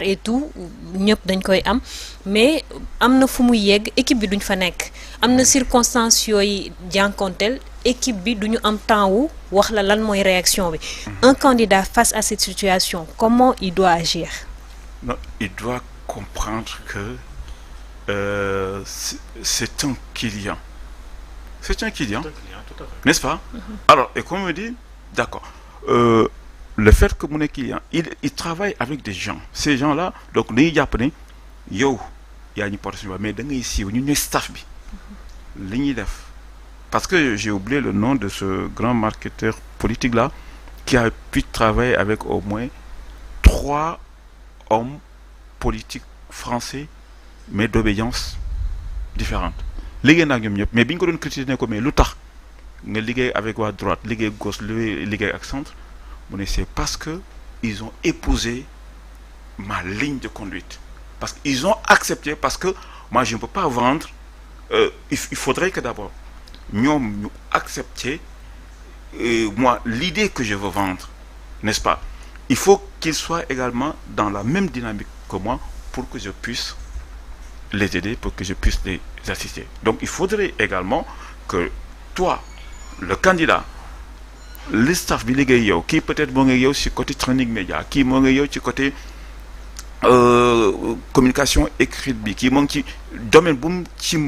et tout ñëpp dañ koy am mais am na fu muy yegg équipe bi duñ fa nekk am na circonstances yooyu jànkonteel équipe bi duñu am temps wu wax la lan mooy réaction bi un candidat face à cette situation comment il doit agir. Non, il doit comprendre que c'est un client. C'est un client, n'est-ce pas? Alors, et comme on me dit, d'accord. Le fait que mon client, il travaille avec des gens. Ces gens-là, donc, les Japonais, yo, il y a une porte, mais dans ici, on a staff. Parce que j'ai oublié le nom de ce grand marketeur politique-là qui a pu travailler avec au moins 3 hommes politiques français, mais d'obédience différente. Mais bien qu'on critique comme mais l'autre, nga liggéey avec la droite, liggéey gauche, liggéey avec centre, c'est parce que ils ont épousé ma ligne de conduite. Parce qu'ils ont accepté, parce que moi je ne peux pas vendre. Il faudrait que d'abord nous accepter moi l'idée que je veux vendre, n'est-ce pas? Il faut qu'ils soient également dans la même dynamique que moi pour que je puisse les aider, pour que je puisse les assister. Donc il faudrait également que toi, le candidat, le staff qui peut-être bon sur côté training média, qui est sur côté communication écrite, qui est domaine boum qui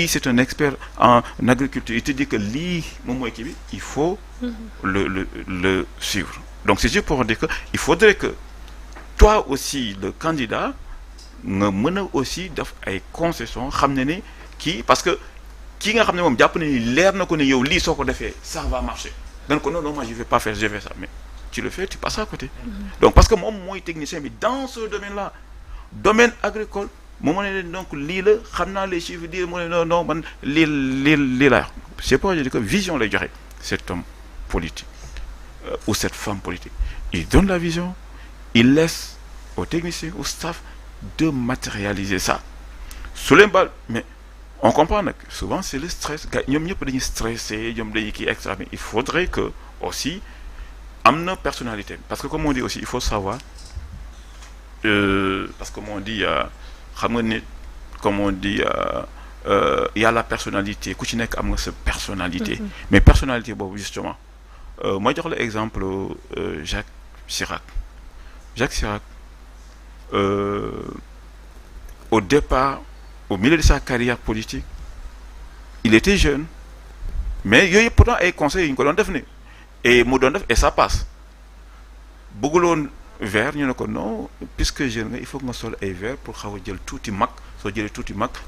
c'est un expert en agriculture, il te dit que il faut le suivre. Donc c'est juste pour dire que il faudrait que toi aussi, le candidat, nga mën aussi def ay concessions xamné qui parce que ki nga xamné mom japp ni leer na ko ne yow li soko défé ça va marcher donc non non moi je vais pas faire je vais ça mais tu le fais tu passes à côté. Donc parce que mom moy technicien mais dans ce domaine là domaine agricole mo ne donc li la xamna les chiffres dire mo non non man li la c'est pas je dis que vision lay joxe cet homme politique ou cette femme politique il donne la vision, il laisse aux techniciens, au staff de matérialiser ça. Sous les balles, mais on comprend que souvent c'est le stress. Ils sont stressés, mais il faudrait que aussi amener personnalité. Parce que comme on dit aussi, il faut savoir, parce que comme on dit, il y a la personnalité. Kouchinek a cette personnalité. Mais personnalité, bon, justement. Moi, je donne l'exemple Jacques Chirac. Jacques Chirac, au départ, au milieu de sa carrière politique, il était jeune, mais il y a pourtant un conseil une colonne devenue. Et ça passe. Beaucoup de vert, il y a non, puisque jeune, il faut que je sois un vert pour avoir tout le mac,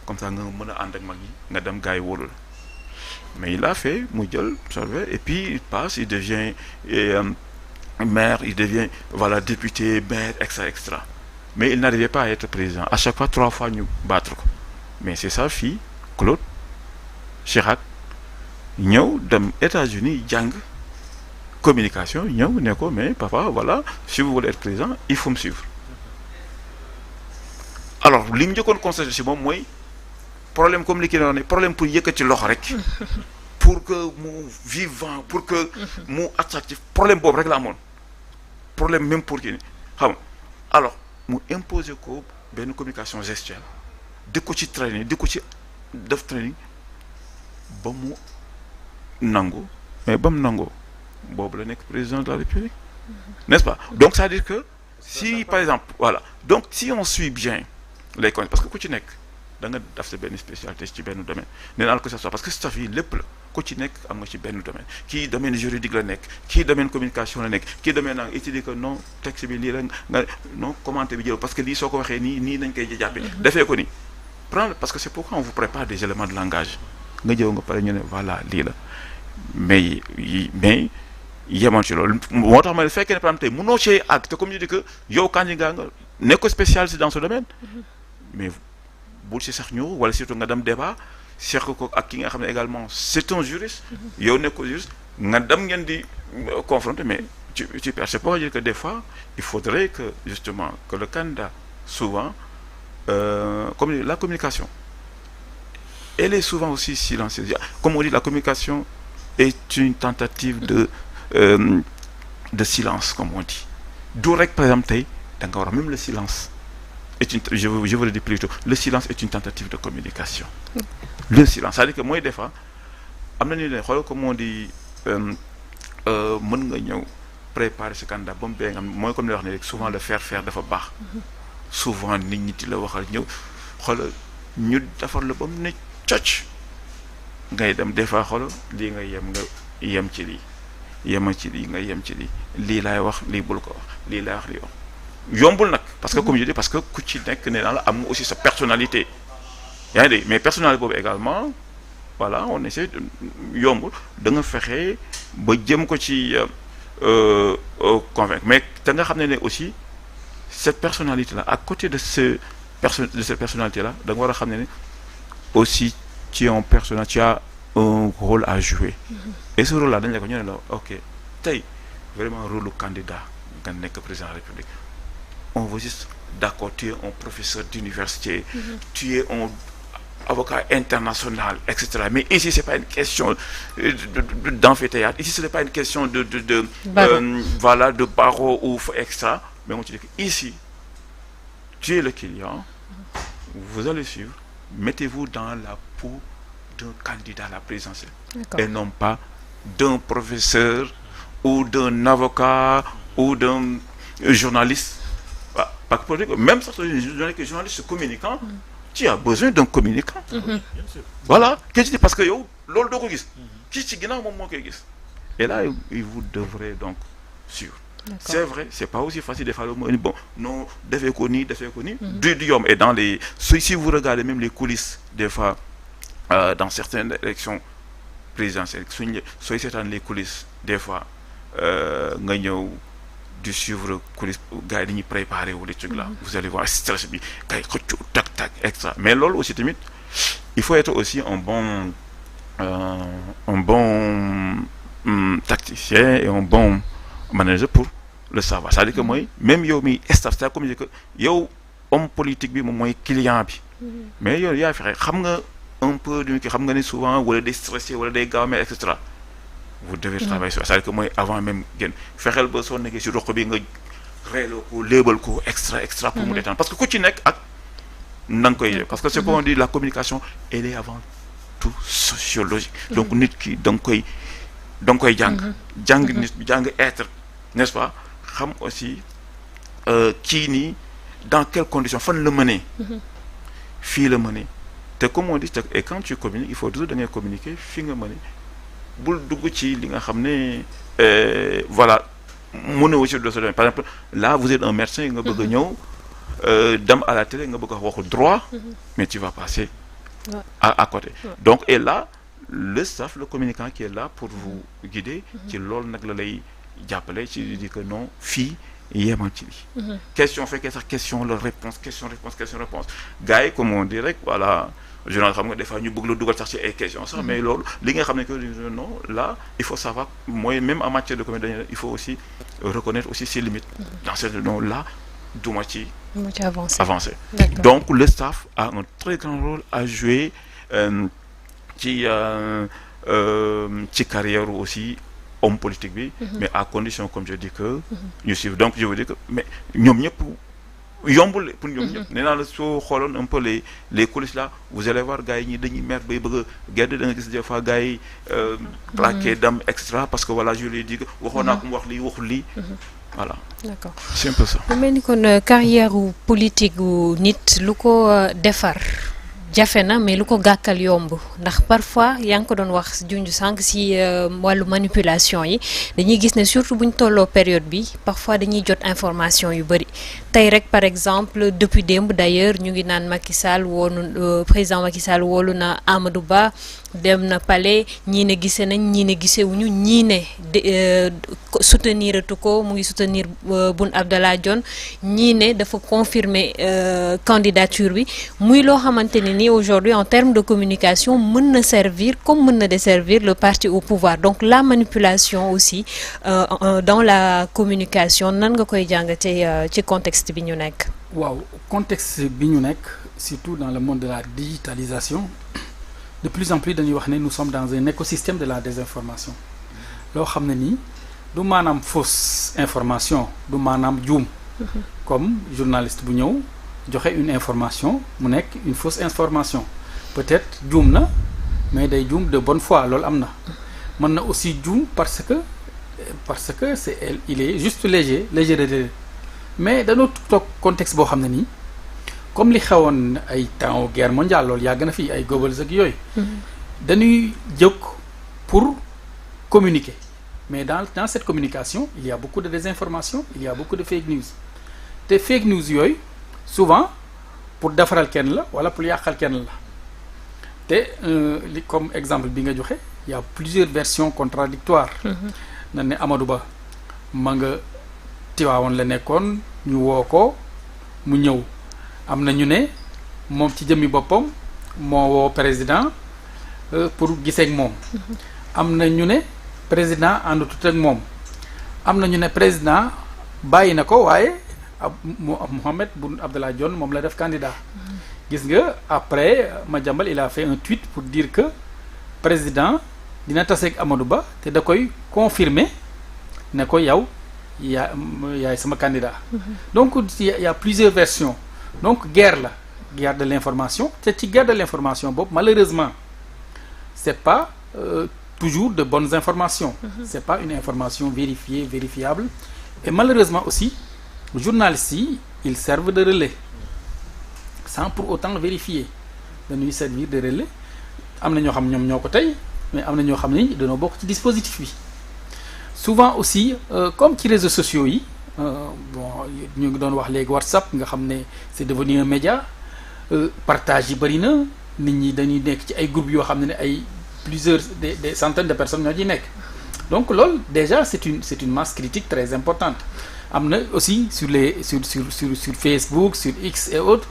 comme ça, on a mais il a fait, et puis il passe, il devient maire, il devient voilà, député, maire, etc., etc. Mais il n'arrivait pas à être président. À chaque fois, 3 fois, nous battre. Mais c'est sa fille, Claude Chirac, nous, dans les États-Unis, Yang, communication, nous, mais papa, voilà, si vous voulez être président, il faut me suivre. Alors, l'immédiat qu'on constate chez moi, problème comme les problème pour yëkkati loxo rek pour que mu vivant pour que mu attractif problème boobu rek la amoon problème même pour kii xam alors mu imposer ko benn communication gestuelle di ko ci training di ko ci def training ba mu nangu mais ba mu nangoo boobu la nekk président de la République n'est-ce pas? Donc ça veut dire que si par exemple voilà donc si on suit bien les causes parce que ku ci nekk da nga def sa benn spécialité ci benn domaine nee naa que ça soit parce que staff yi lépp la ku ci nekk am nga ci benn domaine kii domaine juridique la nekk kii domaine communication la nekk kii domaine nag étudier que non texte bi lii la nga non commenté bi jël parce que lii soo ko waxee nii nañ koy jàppee defee ko nii prendre parce que c'est pourquoi on vous prépare des éléments de langage nga jëw nga pare ñu ne voilà lii la mais yemoon ci loolu moo tax ma ne fekkee ne par exemple tey mënoo cee àgg te comme je dis que yow candidat nga nekk ko spécialisé dans ce domaine mais bul si sax ñëw wala surtout nga dem débat seq ko ak ki nga xam ne également c'est un juriste yow nekk ko juriste nga dem ngeen di confronter mais tu perds. C'est pour dire que des fois il faudrait que justement que le candidat souvent comme la communication elle est souvent aussi silencieuse. Comme on dit, la communication est une tentative de silence, comme on dit. D'où par exemple da nga war même le silence est une je veux le dire plutôt le silence est une tentative de communication. Le silence c'est-à-dire que mooy des fois am na ñu ne xool comme on dit mën nga ñëw préparer ce candidat ba mu bee nga mooy comme li wax ne rek souvent le faire dafa baax. Souvent nit ñi di la waxal ñëw xoolal ñu defar la ba mu ne cocc ngay dem des fois xoolal lii nga yem ci lii yema ci lii nga yem ci lii laay wax lii bul ko wax lii laay wax lii wax yombul nag parce que comme je dis parce que ku ci nekk nee naa la am nga aussi sa personnalité yaa ngi dégg mais personnalité boobu également voilà on essaie yombul da nga fexe ba jëm ko ci convaincre mais te nga xam ne aussi cette personnalité là à côté de cette personnalité là da nga war a xam ne aussi tu as un rôle à jouer et ce rôle là dañ la ko ñu ne la ok tey vraiment rôle candidat nga nekk président de la République on veut juste d'accord tu es un professeur d'université tu es un avocat international etc mais ici c'est pas une question d'amphithéâtre ici ce n'est pas une question de voilà de barreau ou extra mais on te dit que ici tu es le client vous allez suivre mettez-vous dans la peau d'un candidat à la présidentielle et non pas d'un professeur ou d'un avocat ou d'un journaliste parce que même certains journalistes communicants tu as besoin d'un communicant voilà qu'est-ce que tu dis parce que yow loolu doo ko gis kii ci ginnaaw moom moo koy gis et là vous devrez donc suivre. C'est vrai, c'est pas aussi facile de faire le mot. Bon, non, defee ko nii du yomb. Et dans les, si vous regardez même les coulisses, des fois, dans certaines élections présidentielles, soit c'est dans les coulisses, des fois, nga ñëw di suivre coulisses, gars yi dañuy préparer wu les trucs là. Vous allez voir stress bi, gars yi xëccoo tac tac extra. Mais loolu aussi tamit, il faut être aussi un bon tacticien et un bon manager pour le savoir c'est-à-dire que mooy même yow mi staff c'est comme que yow homme politique bi moom mooy client bi mais yow yaa fexe xam nga un peu du ki xam nga ne souvent wala day stressé wala day gaaw mais et cetera vous devez travailler sur ça c'est-à-dire que mooy avant même génn fexeel ba soo nekkee si roq bi nga reeloo ko léebal ko extra pour mu détendre parce que ku ci nekk ak na nga koy parce que c'est comme on dit la communication elle est avant tout sociologique donc nit ki da nga koy jàng nit jàng être n'est-ce pas xam aussi kii nii dans quelles conditions fan la mënee fii la mënee te comme on dit et quand tu communiques il faut toujours da ngay communiquer fii nga mënee bul dugg ci li nga xam ne voilà mënoo aussi de se donner par exemple là vous êtes un médecin nga bëgg a ñëw dem à la télé nga bëgg a waxu droit mais tu vas passer à côté donc et là le staff le communicant qui est là pour vous guider ci loolu nag la lay jàppale ci di que non fii yemal ci lii question fekkee sax question la réponse question réponse gars yi comme on dit rek voilà journal xam nga des fois ñu bëgg la dugal sax ci ay questions sax mais loolu li nga xam ne que non là il faut savoir mooy même en matière de communication il faut aussi reconnaître aussi ses limites dans ce non là duma ci avancer donc le staff a un très grand rôle à jouer ci carrière aussi homme politique bi mais à condition comme je dis que ñu suivre donc je veux dire que mais ñoom ñëpp yombul pour ñoom ñëpp nee naa la soo xooloon un peu les coulisses là vous allez voir gars yi ñi dañuy mer bay bëgg a gedd da nga gis des fois gars yi plaqué dam extra parce que voilà je lui dis que waxoon naa ko mu wax lii waxul lii voilà d'accord c'est un peu ça mu mel ni kon carrière politique gu nit lu ko defar jafe na mais lu ko gàkkal yomb ndax parfois yaa ngi ko doon wax junj sànq si wàllu manipulation yi dañuy gis ne surtout buñ tolloo période bi parfois dañuy jot information yu bëri tey rek par exemple depuis démb d'ailleurs ñu ngi naan Macky Sall woonu président Macky Sall woolu na Amadou Ba dem na palais ñii ne gisee nañ ñii ne gisewuñu ñii ne soutenir atu ko mu ngi soutenir Boun Abdallah Dionne ñii ne dafa confirmer candidature bi muy loo xamante ne ni aujourd'hui en termes de communication mën na servir comme mën na desservir le parti au pouvoir donc la manipulation aussi dans la communication nan nga koy jàngatee ci contexte bi ñu nekk. waaw contexte bi ñu nekk surtout dans le monde de la digitalisation de plus en plus dañuy wax ne nous sommes dans un écosystème de la désinformation loo xam ne nii du maanaam fausse information du maanaam juum comme journaliste bu ñëw joxe une information mu nekk une fausse information peut-être juum na mais day juum de bonne foi loolu am na mën na aussi juum parce que c'est il est juste léger de mais dañoo toog contexte boo xam ne nii comme li xewoon ay temps guerre mondiale loolu yàgg na fii ay Goebbels ak yooyu dañuy jóg pour communiquer mais dans cette communication il y a beaucoup de désinformation il y a beaucoup de fake news te fake news yooyu souvent pour defaral kenn la wala pour yàqal kenn la te li comme exemple bi nga joxe il y a plusieurs versions contradictoires na ne Amadou Ba ma nga Tiwaawoon la nekkoon ñu woo ko mu ñëw am na ñu ne moom ci jëmmi boppam moo woo président pour gisee ak moom am na ñu ne président àndutut ak moom am na ñu ne président bàyyi na ko waaye Mohamed Boun Abdallah Dionne moom la def candidat gis nga après Madiambal il a fait un tweet pour dire que président dina tase ak Amadou Ba te da koy confirmer ne ko yow yaay sama candidat donc il y a plusieurs versions donc guerre de l'information te ci guerre de l'information boobu malheureusement c'est pas toujours de bonnes informations c'est pas une information vérifiable et malheureusement aussi journalistes yi ils servent de relais sans pour autant vérifier dañuy servir de relais am na ñoo xam ñoom ñoo ko tey mais am na ñoo xam ne dañoo bokk ci dispositif bi souvent aussi comme ci réseaux sociaux yi bon ñu ngi doon wax léegi WhatsApp nga xam ne c'est devenu un média partage yi bëri na nit ñi dañuy nekk ci ay groupes yoo xam ne ay plusieurs des centaines de personnes ñoo ciy nekk donc loolu déjà c'est une masse critique très importante am na aussi sur Facebook sur X et autres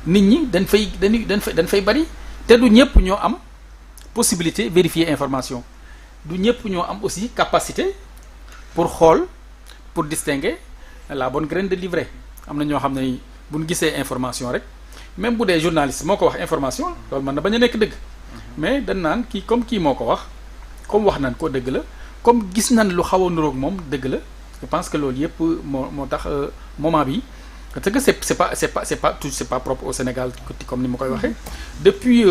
nit ñi dañ fay bëri te du ñëpp ñoo am possibilité vérifier information du ñëpp ñoo am aussi capacité pour xool pour distinguer la bonne graine de l'ivraie am na ñoo xam ne bu ñu gisee information rek même bu dee journaliste moo ko wax information loolu mën na bañ a nekk dëgg mais dañ naan kii moo ko wax comme wax nañ ko dëgg la comme gis nañ lu xaw a niroog moom dëgg la je pense que loolu yëpp moo tax moment bi parce que c'est pas propre au Sénégal comme ni ma koy waxee depuis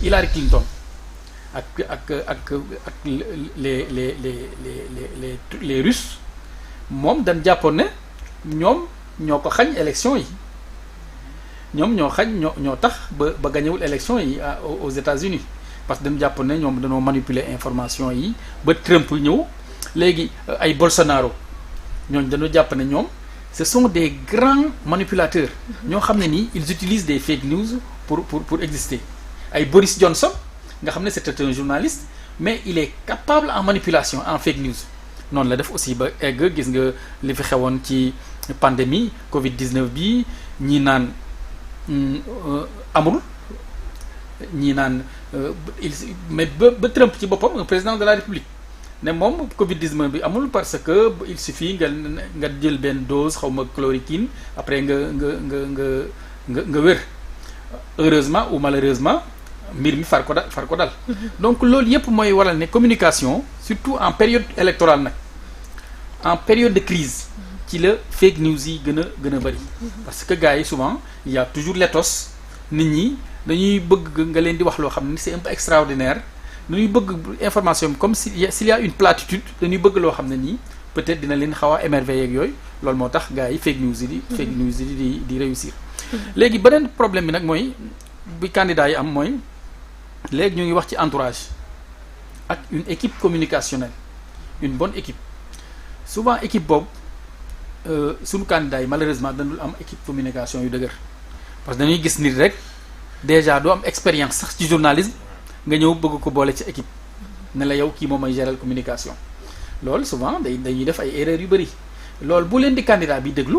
Hillary Clinton ak les Russes moom dañ jàppoon ne ñoom ñoo ko xañ élection yi ñoom ñoo tax ba gañewul élection yi aux États-Unis parce que dañu jàppoon ne ñoom dañoo manipuler information yi ba Trump ñëw léegi ay Bolsonaro ñooñu dañoo jàpp ne ñoom ce sont des grands manipulateurs ñoo xam ne nii ils utilisent des fake news pour exister ay Boris Johnson nga xam ne c'était un journaliste mais il est capable en manipulation en fake news noonu la def aussi ba egg gis nga li fi xewoon ci pandémie Covid-19 bi ñi naan amul ñi naan mais ba Trump ci boppam un président de la République ne moom Covid-19 bi amul parce que il suffit nga jël benn dose xaw ma chloroquine après nga wér heureusement ou malheureusement mbir mi far ko dal donc loolu yëpp mooy waral ne communication surtout en période électorale nag en période de crise ci la fake news yi gën a bëri parce que gars yi souvent il y a toujours l'éthos nit ñi dañuy bëgg nga leen di wax loo xam ne c'est un peu extraordinaire dañuy bëgg information comme s'il y a une platitude dañuy bëgg loo xam ne nii peut-être dina leen xaw a émerveiller ak yooyu loolu moo tax gars yi fake news yi di réussir léegi beneen problème bi nag mooy bi candidat yi am mooy léegi ñu ngi wax ci entourage ak une équipe communicationnelle une bonne équipe souvent équipe boobu suñu candidat yi malheureusement dañu am équipe communication yu dëgër parce que dañuy gis nit rek déjà doo am expérience sax ci journalisme nga ñëw bëgg ko boole ci équipe ne la yow kii moom ay gérer communication loolu souvent dañuy def ay erreurs yu bëri loolu bu leen di candidat bi déglu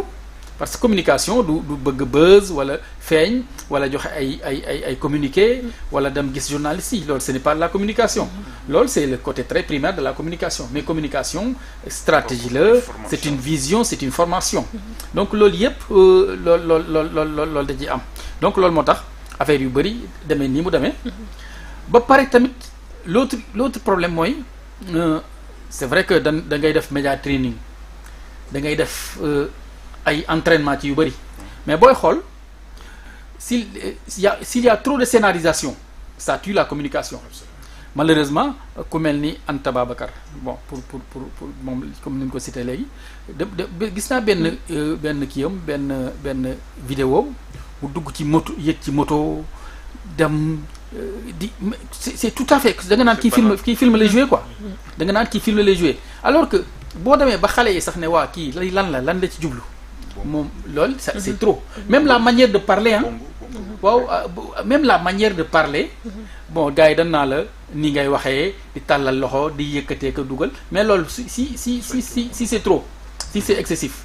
parce que communication du bëgg buzz wala feeñ wala joxe ay communiqué wala dem gis journaliste yi loolu ce n'est pas de la communication loolu c'est le côté très primaire de la communication mais communication stratégie la c'est une vision c'est une formation donc loolu yëpp loolu da ciy am donc loolu moo tax affaire yu bëri demee nii mu demee ba pare tamit l'autre problème mooy c'est vrai que da ngay def média training da ngay def ay entraînement ci yu bëri mais booy xool s'il y a trop de scénarisation ça tue la communication. Malheureusement ku mel ni Anta Babacar bon pour moom comme ni ñu ko cité léegi gis naa benn kiyam benn vidéo bu dugg ci moto yëg ci moto dem c'est tout à fait da nga naan kii film lay jouer quoi da nga naan kii film lay jouer alors que boo demee ba xale yi sax ne waa kii lan la ci jublu moom loolu c'est trop même la manière de parler waaw même la manière de parler bon gars yi dañ naa la ni ngay waxee di tàllal loxo di yëkkatee ko dugal mais loolu si c'est trop si c'est excessif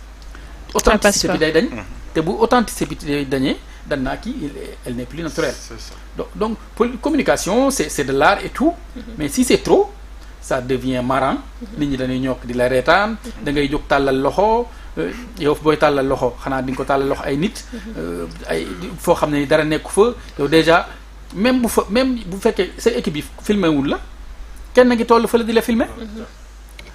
authenticité bi day dañ te bu authenticité bi day dañee dan naa kii elle n'est plus naturelle donc communication c'est de l'art et tout mais si c'est trop ça devient marrant nit ñi dañuy ñokk di la reetaan da ngay jóg tàllal loxo yow booy tàllal loxo xanaa di nga ko tàllal loxo ay nit ay foo xam ne dara nekku fa yow déjà même bu fekkee sa équipe yi filmé wul la kenn ngi toll fa la di la filmer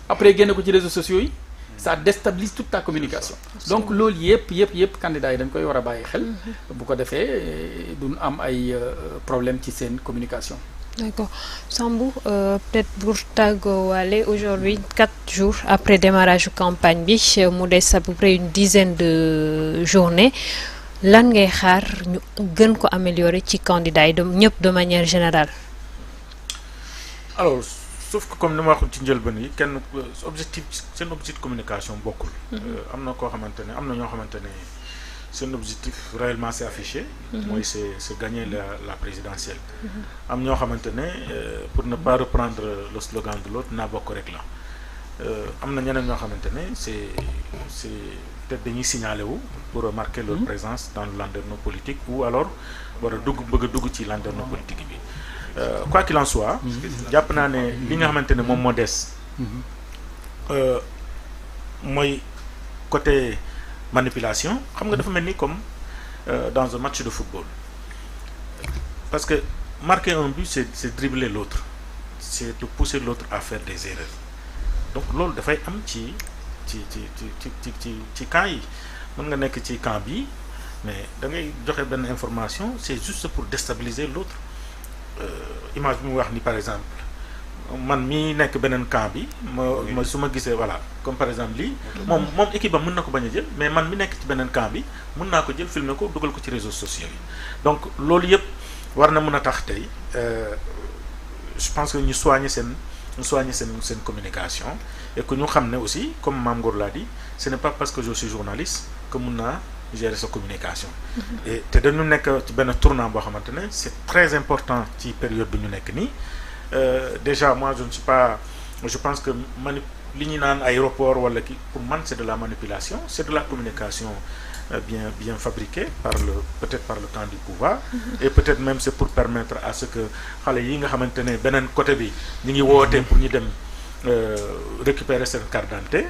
après génne ko ci réseaux sociaux yi ça déstabilise toute ta communication donc loolu yëpp candidats yi dañ koy war a bàyyi xel bu ko defee duñ am ay problème ci seen communication. D'accord. Sambou, peut-être pour tàggowaale aujourd'hui 4 jours après démarrage de campagne bi mu des à peu près une dizaine de journées lan ngay xaar ñu gën ko améliorer ci candidats yi ñëpp de manière générale. Alors sauf que comme ni ma waxoon ci njëlbeen yi kenn seen objectif communication bokkul. am na koo xamante ne am na ñoo xamante ne seen objectif réellement c'est affiché. mooy c'est gagner la présidentielle. am ñoo xamante ne pour ne pas reprendre le slogan de l'autre naa bokk rek la am na ñeneen ñoo xamante ne c'est peut-être dañuy signaler wu pour marquer leur présence dans le landerneau politique ou alors war a bëgg a dugg ci landerneau politique bi. Quoi qu'il en soit jàpp naa ne li nga xamante ne moom moo des mooy côté manipulation xam nga dafa mel ni comme dans un match de football parce que marquer un but c'est dribbler l'autre c'est de pousser l'autre à faire des erreurs donc loolu dafay am ci camp yi mën nga nekk ci camp bi mais da ngay joxe benn information c'est juste pour déstabiliser l'autre image bi mu wax ni par exemple man mi nekk beneen camp bi ma su ma gisee voilà comme par exemple lii moom équipe ba mën na ko bañ a jël mais man mi nekk ci beneen camp bi mën naa ko jël filmer ko dugal ko ci réseaux sociaux yi donc loolu yëpp war na mën a tax tey je pense que ñu soigner seen communication et que ñu xam ne aussi comme Mame Ngor l'a dit ce n'est pas parce que je suis journaliste que mën naa gérer sa communication et te dañu nekk ci benn tournant boo xamante ne c'est très important ci période bi ñu nekk nii déjà moi je pense que li ñu naan aéroport wala ki pour man c'est de la manipulation c'est de la communication bien fabriquée peut-être par le camp du pouvoir et peut-être même c'est pour permettre à ce que xale yi nga xamante ne beneen côté bi ñu ngi wootee pour ñu dem récupérer seen carte d'identité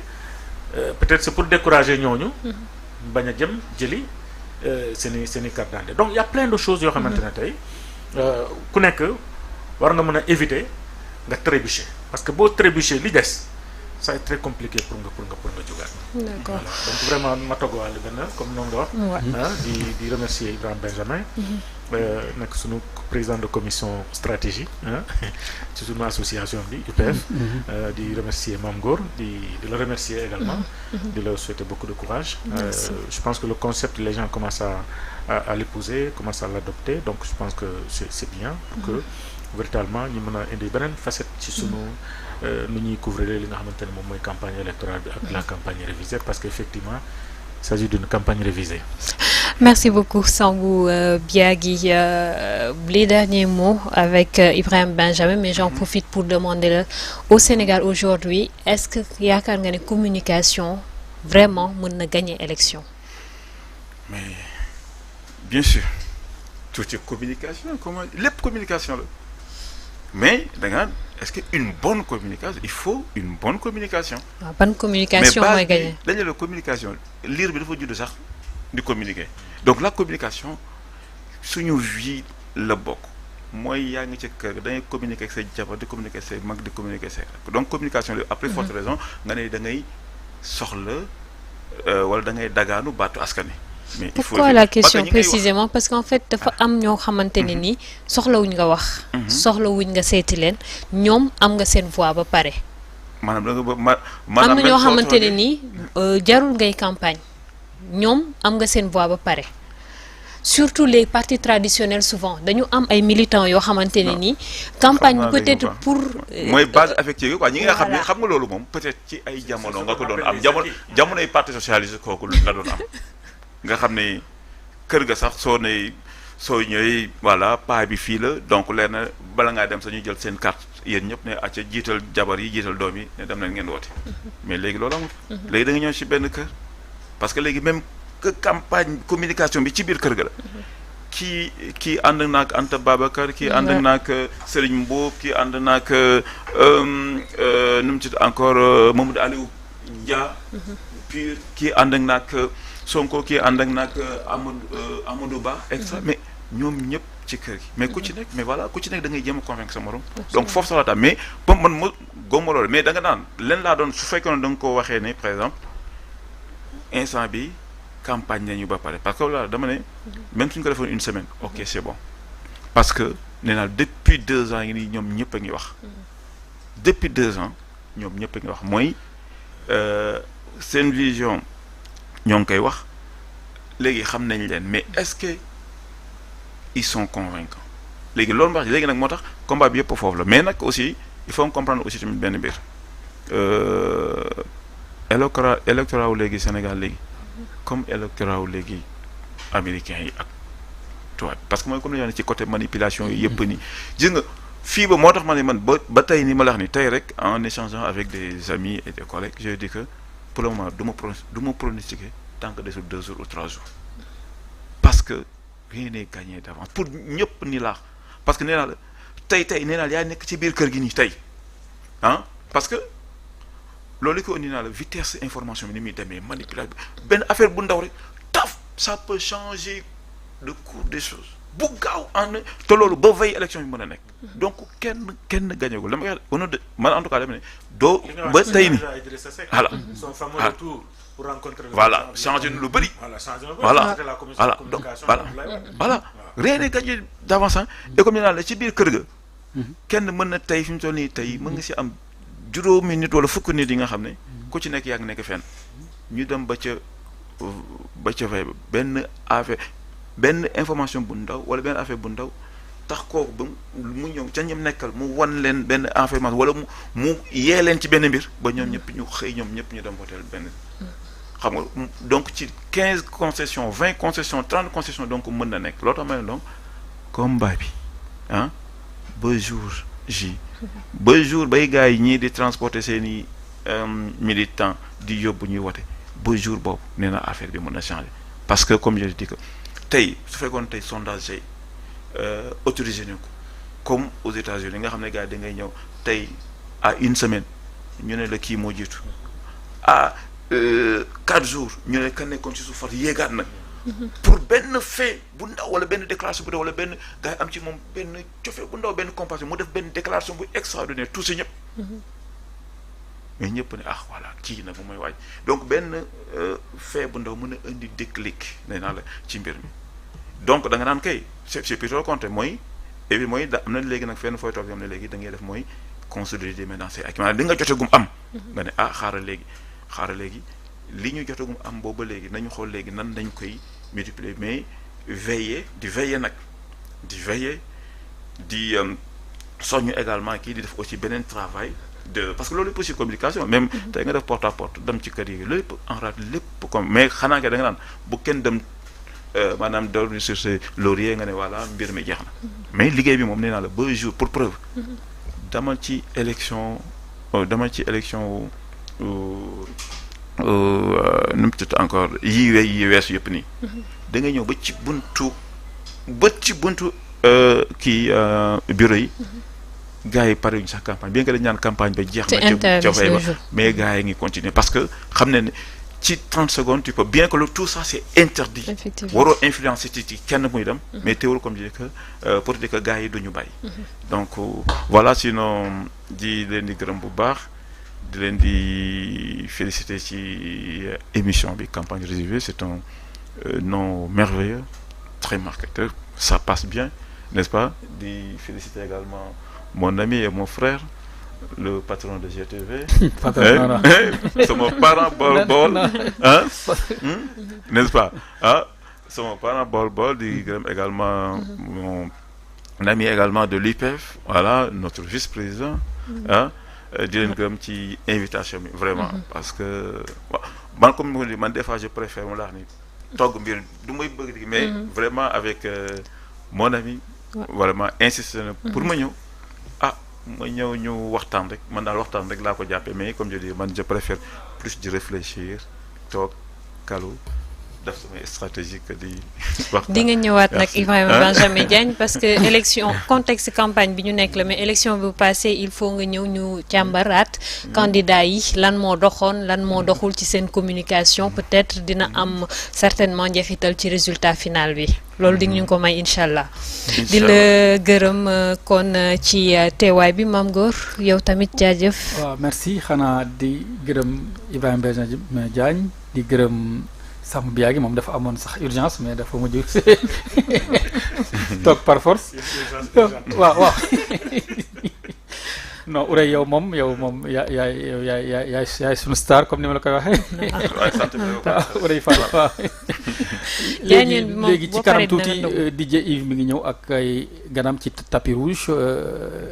peut-être c'est pour décourager ñooñu bañ a jëm jëli seeni carte d'identité donc il y a plein de choses yoo xamante ne tey ku nekk war nga mën a éviter nga trébucher parce que boo trébucher li des ça est très compliqué pour nga jógaat. D'accord. Voilà. Donc vraiment ma toggaale benn comme noonu nga wax. di remercier Ibrahima Benjamin. nekk sunu président de commission stratégie ci sunu association bi UPF. di remercier Mame Ngor di la remercier également. di la souhaiter beaucoup de courage. Je pense que le concept les gens commencent à l'épouser commencent à l'adopter donc je pense que c'est bien pour que véritablement ñu mën a indi beneen facette ci sunu. nu ñuy couvrir li nga xamante ne moom mooy campagne électorale bi ak la campagne révisée parce qu'effectivement il s'agit d'une campagne révisée. Merci beaucoup Sambou Biagui. Les derniers mots avec Ibrahima Benjamin mais j'en profite pour demander au Sénégal aujourd'hui est-ce que yaakaar nga ne communication vraiment mën na gagner élection. Mais bien sûr tout est communication comment lépp communication la mais da nga est-ce que une bonne communication il faut une bonne communication. waaw bonne communication mooy gagner. mais dañu la communication liir bi dafa judd sax di communiquer donc la communication suñu vie la bokk mooy yaa ngi ci kër da ngay communiquer ak say jabar di communiquer ak say mag di communiquer ak say donc communication la après forte raison nga ne da ngay soxla wala da ngay dagaanu baatu askan wi. mais il faut pourquoi la parce que question ñi ngay wax- précisément parce qu'en fait dafa am ñoo xamante ne ni soxlawuñ nga wax soxlawuñ nga seeti leen ñoom am nga seen voix ba pare maanaam da nga ba am maanaam na même ñoo soo xamante ne toogee- ni jarul ngay campagne ñoom am nga seen voix ba pare surtout les partis traditionnels souvent dañu am ay militants yoo xamante ne ni campagne xam naa bi léegi peut-être bu pour mooy base affective quoi ñi nga xam ne voilà. xam nga loolu moom peut-être ci ay jamono nga ko doon am appelle les jamono acquis. jamonoy parti socialiste kooku la doon am nga xam ne kër ga sax soo ñëwee voilà paa bi fii la donc leer na bala ngaa dem sax ñu jël seen carte yéen ñëpp ne acca jiital jabar yi jiital doom yi ne dem nañ ngeen woote mais léegi loolu amul léegi da nga ñëw ci benn kër parce que léegi même que campagne communication bi ci biir kër ga la kii ànd naag Anta Babacar kii ànd naag Serigne Mboup kii ànd naag nu mu tudd encore Mamadou Aliou Dia puis kii ànd naag Sonko kii ànd naag Amadou Ba extra mais ñoom ñëpp ci kër gi mais ku ci nekk mais voilà ku ci nekk da ngay jéem a convaincre sa morom donc foofu sax la tam mais ba man ma góoma loolu mais da nga naan leen laa doon su fekkoon da nga ko waxee ne par exemple instant bi campagne nañu ba pare parce que voilà dama ne même suñ ko defoon une semaine ok c'est bon parce que nee naa depuis 2 ans ngi nii ñoom ñëpp a ngi wax depuis 2 ans ñoom ñëpp a ngi wax mooy seen vision ñoo ngi koy wax léegi xam nañ leen mais est-ce que ils sont convaincants léegi loolu wax léegi nag moo tax combat bi yëpp foofu la mais nag aussi il faut comprendre aussi tamit benn mbir électorat wu léegi Sénégal léegi comme électorat wu léegi américains yi ak tubaab parce que mooy comme ni ñu ci côté manipulation yi yëpp ni gis nga fii ba moo tax ma ne man ba tey ni ma la wax ni tey rek en échangeant avec des amis et des collègues je dis que pour le moment du ma pronostiquer tant que desul 2 jours ou 3 jours parce que rien n'est gagné d'avance pour ñëpp ni laax parce que nee naa la tey nee naa la yaa nekk ci biir kër gi nii tey ah parce que loolu ko indi naa la vitesse information bi ni muy demee manipulation benn affaire bu ndaw rek taf ça peut changer le cours des choses bu gaaw te loolu ba veille élection bi mën a nekk donc kenn gañagul dama wax on de man en tout cas dama ne doo ba tey ni voilà son fameux retour pour rencontrer voilà changer lu bëri voilà donc voilà rien n'est gagné d'avance et comme ni naa la ci biir kër ga kenn mën na tey fi mu toll nii tey mën nga si am juróomi nit wala fukk nit yi nga xam ne ku ci nekk yaa ngi nekk fenn ñu dem ba ca fay benn affaire benn information bu ndaw wala benn affaire bu ndaw tax kooku ba mu ñëw ca ñam nekkal mu wan leen benn information wala mu yee leen ci benn mbir ba ñoom ñëpp ñu xëy ñoom ñëpp ñu dem hôtel benn xam nga donc ci 15 concessions 20 concessions 30 concessions donc mën na nekk loolu tax ma ne donc combat bi ah ba jour J ba jour bay gars yi ñii di transporter seeni militants di yóbbu ñuy wote ba jour boobu nee na affaire bi mën na changer parce que comme je dis que tey su fekkoon tey sondage yi autorisé nañ ko comme aux États-Unis nga xam ne gars yi da ngay ñëw tey à une semaine ñu ne la kii moo jiitu à 4 jours ñu ne kan nekkoon ci suuf far yéegaat na pour benn fait bu ndaw wala benn déclaration bu ndaw wala benn gars yi am ci moom benn cofee bu ndaw benn compassion mu def benn déclaration bu extraordinaire tout si ñëpp mais ñëpp ne voilà kii nag moom mooy waaj donc benn fait bu ndaw mën a indi déclic nee naa la ci mbir mi donc da nga naan kay c'est plutôt compté mooy et puis mooy am na léegi nag fenn fooy toog yoo xam ne léegi da ngay def mooy consolider maintenant c'est ak maanaam li nga jotagum am nga ne xaaral léegi li ñu jotagum am booba léegi nañu xool léegi nan dañ koy multiplier mais veiller di soññu également kii di def aussi beneen travail parce que loolu aussi communication même tey nga def porte à porte dem ci kër yi lépp en rate lépp comme mais xanaa nga da nga naan bu kenn dem maanaam dormir sur ses lauriers nga ne voilà mbir mi jeex na mais liggéey bi moom nee naa la ba jour pour preuve dama ci élection nu mu tudd encore yi weesu yëpp nii da nga ñëw ba ci buntu kii bureau yi gars yi pare wuñ sax campagne bien que dañ naan campagne ba jeex na ca fay ba mais gars yi ngi continuer parce que xam ne ci 30 secondes tu peux bien que tout ça c'est interdit waroo influencer ci kenn muy dem mais teewul comme je dis que pour dire que gars yi duñu bàyyi donc voilà sinon di leen di gërëm bu baax di leen di féliciter ci émission bi campagne résumée c'est un nom merveilleux très marqueur ça passe bien n'est-ce pas di féliciter également mon ami et mon frère le patron de GTV sama parent bool hein n'est-ce pas ah sama parent bool di gërëm également mon ami également de l'IPEF voilà notre vice-président ah di leen gërëm ci invitation bi vraiment parce que man comme ni man des fois je préfère mu laax ni togg mbir du may bëgg di mais vraiment avec mon ami vraiment insisté na pour ma ñëw ma ñëw ñu waxtaan rek man daal waxtaan rek laa ko jàppee mais comme je dis man je préfère plus di réfléchir toog kalu def samay stratégie que di waxtaan. di nga ñëwaat nag Ibrahima Benjamin Diagne parce que élection contexte campagne bi ñu nekk la mais élection bi passé il faut nga ñëw ñu càmbaraat candidat yi lan moo doxoon lan moo doxul ci seen communication peut-être dina am certainement njeexital ci résultat final bi loolu di ñu ko may incha allah. di la gërëm kon ci teewaay bi Mame Gor yow tamit jaajëf. waaw merci xanaa di gërëm Ibrahima Benjamin Diagne di gërëm. Sàmm Biagi moom dafa amoon sax urgence mais dafa mujj toog par force waaw non Ourey yow moom yaay sunu star comme ni ma la koy waxee Ourey Fall waaw léegi ci kanam tuuti DJ Yves mi ngi ñëw ak ay ganam ci tapis rouge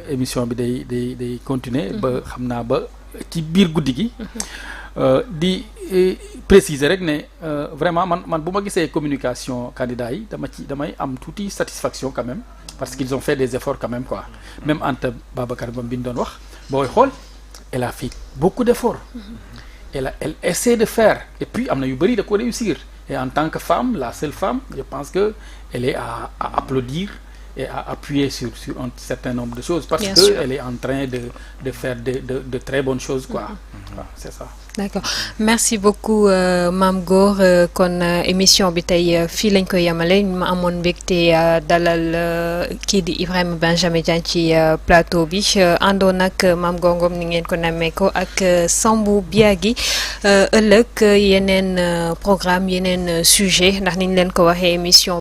émission bi day continuer ba xam naa ba ci biir guddi gi di préciser rek ne vraiment man bu ma gisee communication candidat yi damay am tuuti satisfaction quand même parce qu'ils ont fait des efforts quand même quoi même Anta Babacar Ngom bi ñu doon wax booy xool elle a fait beaucoup d'efforts elle essaie de faire et puis am na yu bëri da ko réussir et en tant que femme la seule femme je pense que elle est à applaudir et à appuyer sur un certain nombre de choses parce que elle est en train de faire de très bonnes choses quoi waaw c'est ça. D'accord merci beaucoup Mame Gor kon émission bi tey fii lañ koy yemale ma amoon mbégte dalal kii di Ibrahima Benjamin Diagne ci plateau bi àndoon ak Mame Gor Ngom ni ngeen ko namee ko ak Sambou Biagi ëllëg yeneen programme yeneen sujet ndax niñ leen ko waxee émission